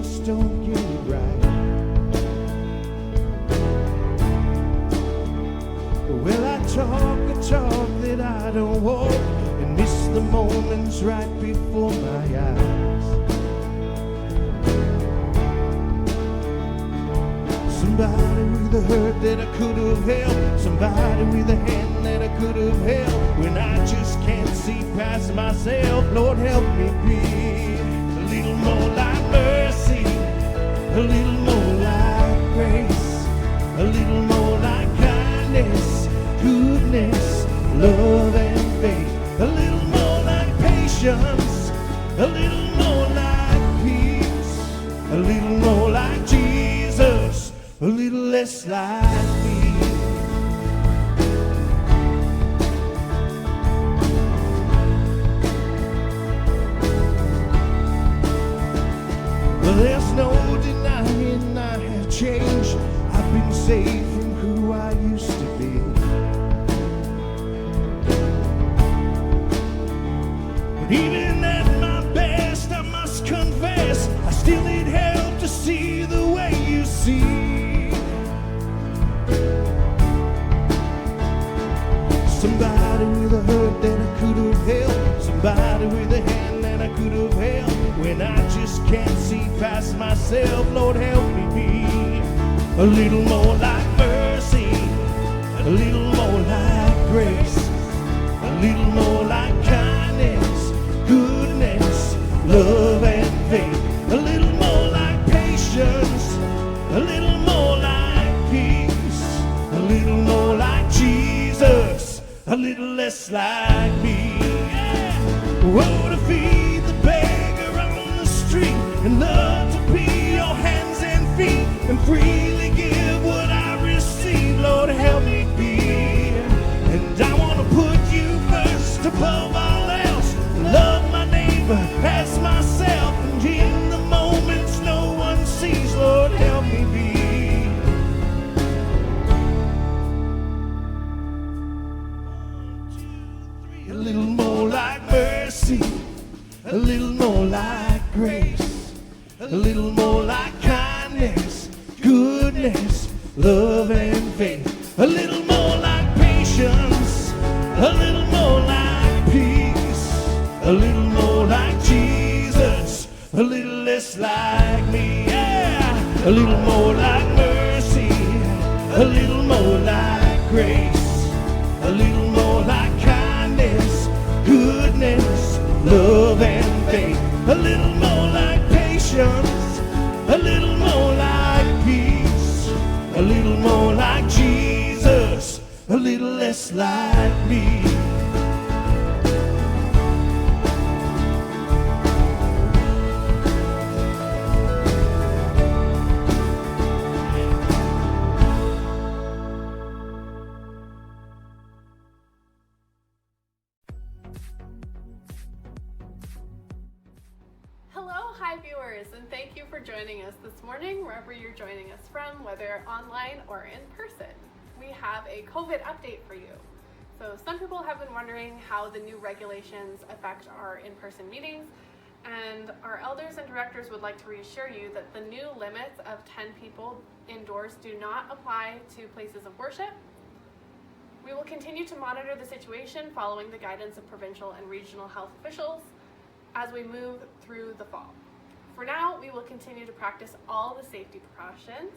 just don't get it right. Well, I talk the talk that I don't walk and miss the moments right before my eyes. Somebody with a hurt that I could have helped, somebody with a hand that I could have held. When I just can't see past myself, Lord, help me be a little more like mercy, a little more like grace, a little more like kindness, goodness, love and faith, a little more like patience, a little more like peace, a little more like Jesus, a little less like me. Well, there's no denying I have changed. I've been saved from who I used to be. But even at my best, I must confess, I still need help to see the way you see. Somebody with a hurt that I could have held, somebody with a hand that I could have held. When I just can't see past myself, Lord, help me be a little more like mercy, a little more like grace, a little more like kindness, goodness, love and faith, a little more like patience, a little more like peace, a little more like Jesus, a little less like me. Yeah. Oh, to feed the beggar on the street and love to be your hands and feet and freely give what I receive. Lord, help me be. And I want to put you first above all else. Love my neighbor as myself. And in the moments no one sees, Lord, help me be. A little more like mercy, a little more like grace, a little more like kindness, goodness, love and faith, a little more like patience, a little more like peace, a little more like Jesus, a little less like me. Yeah. A little more like mercy, a little more like grace, a little more like kindness, goodness, love and faith, a little more like patience, a little more like peace, a little more like Jesus, a little less like me. Hi viewers, and thank you for joining us this morning wherever you're joining us from, whether online or in person. We have a COVID update for you. So some people have been wondering how the new regulations affect our in-person meetings, and our elders and directors would like to reassure you that the new limits of 10 people indoors do not apply to places of worship. We will continue to monitor the situation following the guidance of provincial and regional health officials as we move through the fall. For now, we will continue to practice all the safety precautions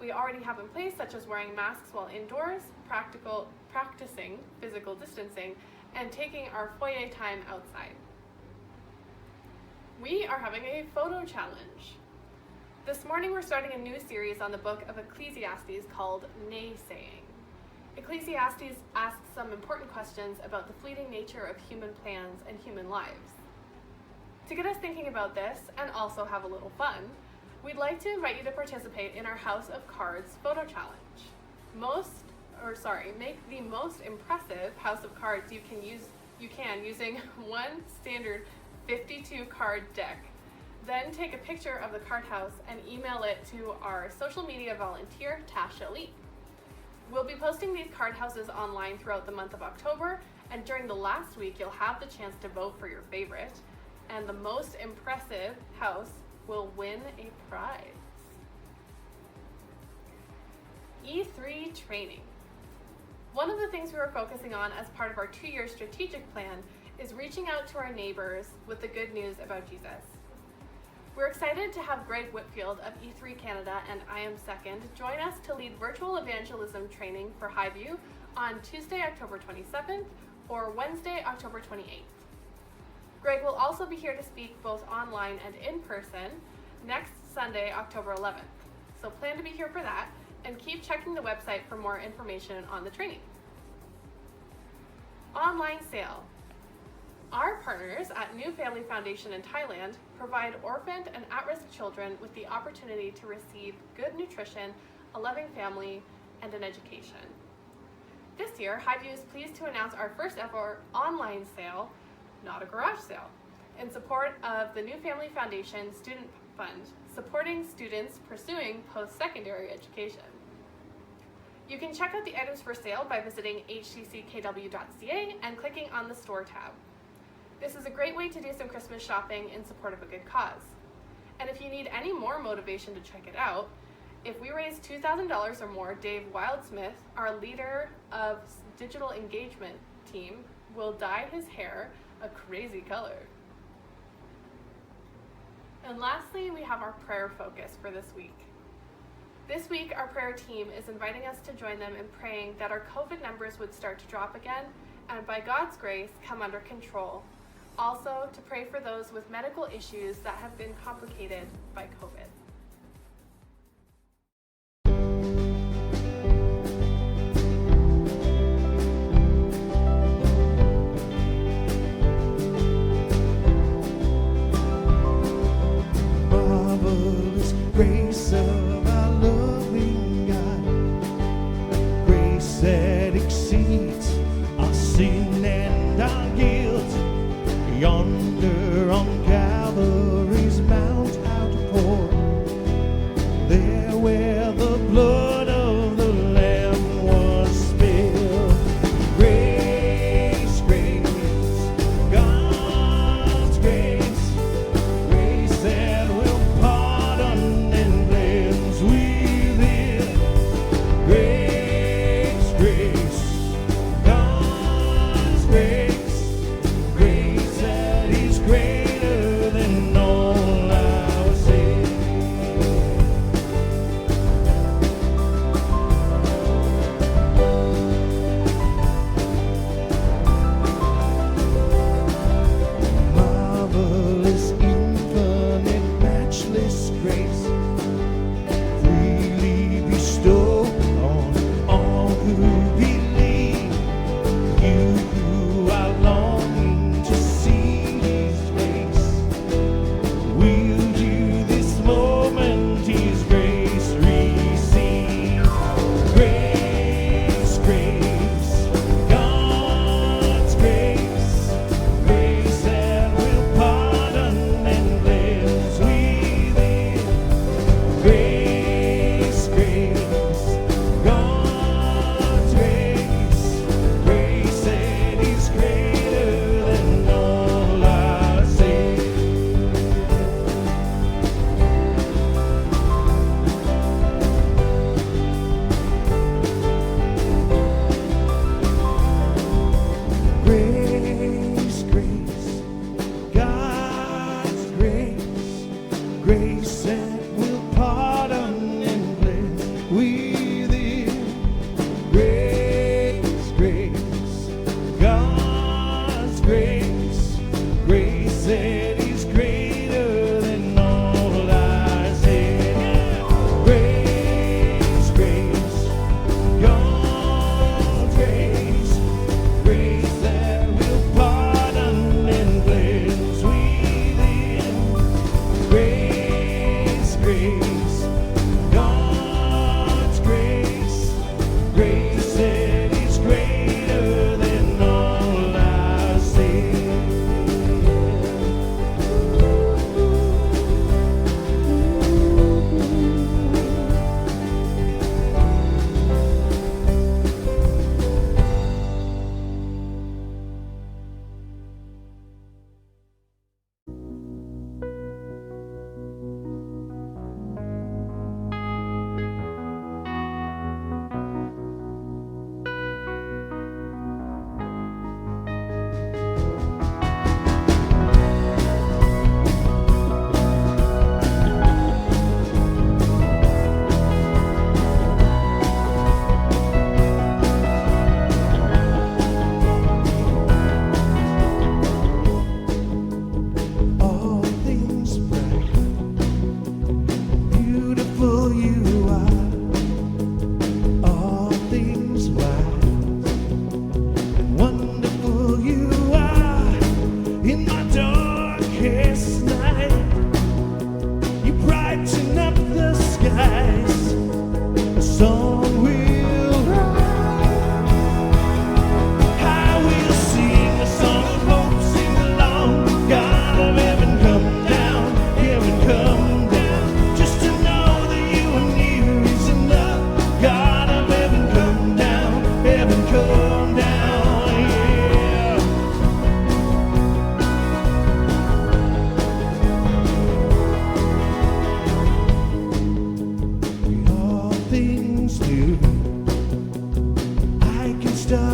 we already have in place, such as wearing masks while indoors, practicing physical distancing, and taking our foyer time outside. We are having a photo challenge. This morning we're starting a new series on the book of Ecclesiastes called Naysaying. Ecclesiastes asks some important questions about the fleeting nature of human plans and human lives. To get us thinking about this and also have a little fun, we'd like to invite you to participate in our House of Cards photo challenge. Make the most impressive house of cards you can using one standard 52 card deck. Then take a picture of the card house and email it to our social media volunteer, Tasha Lee. We'll be posting these card houses online throughout the month of October, and during the last week you'll have the chance to vote for your favorite. And the most impressive house will win a prize. E3 training. One of the things we are focusing on as part of our 2-year strategic plan is reaching out to our neighbors with the good news about Jesus. We're excited to have Greg Whitfield of E3 Canada and I Am Second join us to lead virtual evangelism training for Highview on Tuesday, October 27th or Wednesday, October 28th. Greg will also be here to speak both online and in person next Sunday, October 11th. So plan to be here for that and keep checking the website for more information on the training. Online sale. Our partners at New Family Foundation in Thailand provide orphaned and at-risk children with the opportunity to receive good nutrition, a loving family, and an education. This year, Highview is pleased to announce our first ever online sale, not a garage sale, in support of the New Family Foundation Student Fund, supporting students pursuing post-secondary education. You can check out the items for sale by visiting hcckw.ca and clicking on the store tab. This is a great way to do some Christmas shopping in support of a good cause. And if you need any more motivation to check it out, if we raise $2,000 or more, Dave Wildsmith, our leader of digital engagement team, will dye his hair a crazy color. And lastly, we have our prayer focus for this week. This week, our prayer team is inviting us to join them in praying that our COVID numbers would start to drop again and by God's grace come under control. Also, to pray for those with medical issues that have been complicated by COVID. Marvelous grace of our loving God, grace that exceeds our sin and our guilt. Yonder on Calvary's mount outpoured,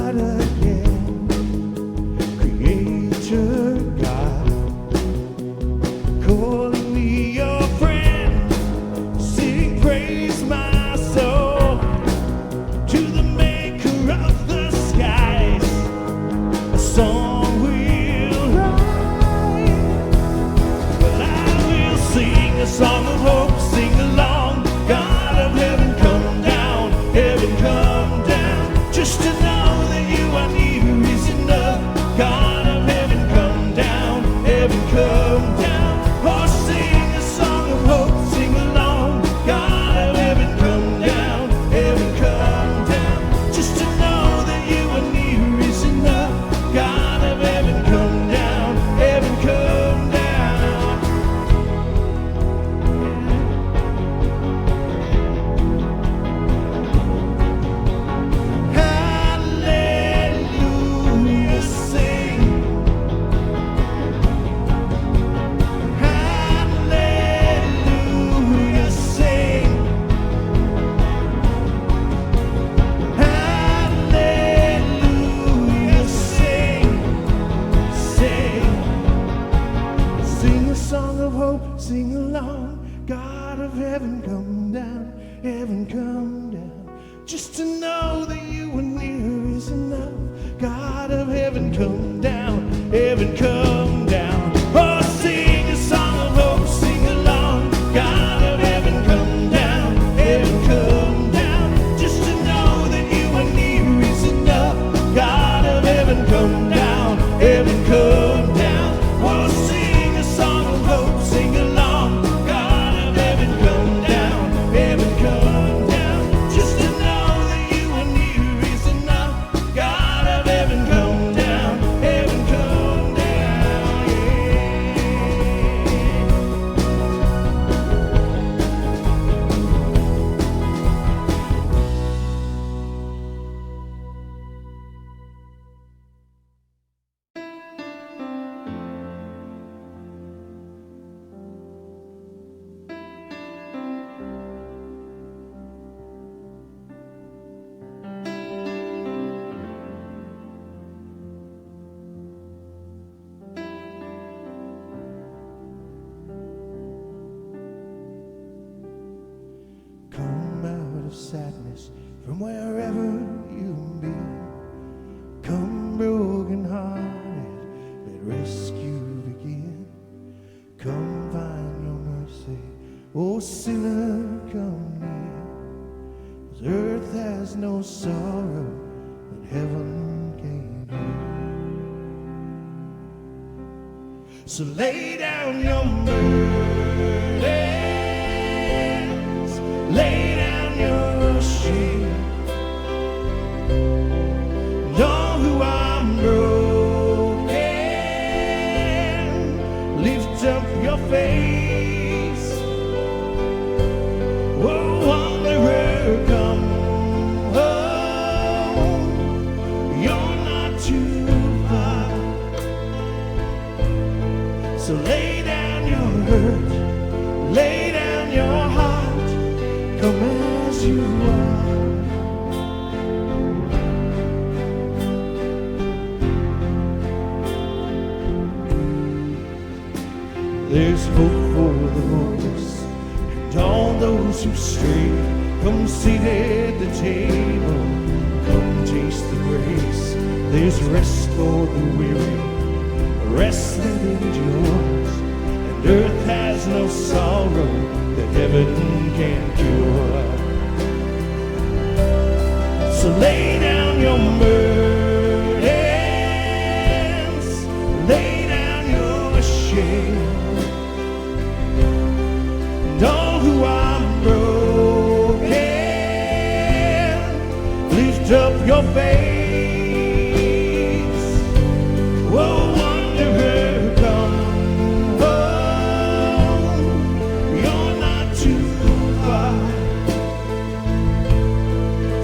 start again. Creator God, calling me your friend. Sing praise my soul to the maker of the skies. A song will rise. Well, I will sing a song of hope, sing along. God of heaven, come down, heaven, come down. Just to know that you are near is enough. God of heaven, come down, heaven, come down. Oh, sing a song of hope, sing along. God of heaven, come down, heaven, come down. Just to know that you are near is enough. God of heaven, come down, heaven, come down. Hallelujah, sing. Hallelujah, sing. Hallelujah, sing. Sing. Sing a song of hope, sing along. God of heaven, come down, heaven, come down. Just to know that you are near is enough. God of heaven, come down, heaven, come down. Oh, sing a song of hope, sing along. God of heaven, come down, heaven, come down. Just to know that you are near is enough. God of heaven, come down, heaven, come down. Oh, sing a song of hope, sing along. God of heaven, come down, heaven, come down. Just to know that you are near is enough. God of heaven, come down, heaven, come down, yeah. Come out of sadness from wherever you've been. Come broken hearted, let rescue begin. Come find your mercy, oh sinner, come near. 'Cause earth has no sorrow that heaven can't heal. So lay down your burdens, lay down your shame. Know who I'm broken. Lift up your face. Oh, wanderer, come home. You're not too far. So lay down your hurt, lay down your heart, come as you are. There's hope for the hopeless and all those who stray. Come sit at the table, come taste the grace. There's rest for the weary, rest that endures, and earth has no sorrow that heaven can cure. So lay down your burdens, lay down your shame. Know who I'm broken. Lift up your face. Whoa, wanderer, come home. You're not too far.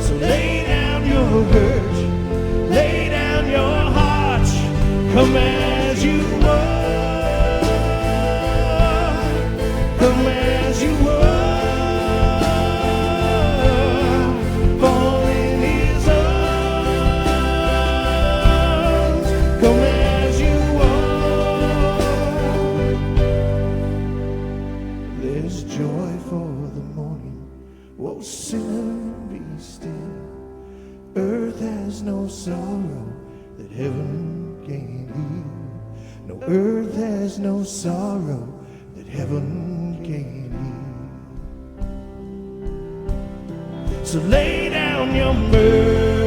So lay down your hurt, sorrow that heaven can't heal. No, earth has no sorrow that heaven can't heal. So lay down your burden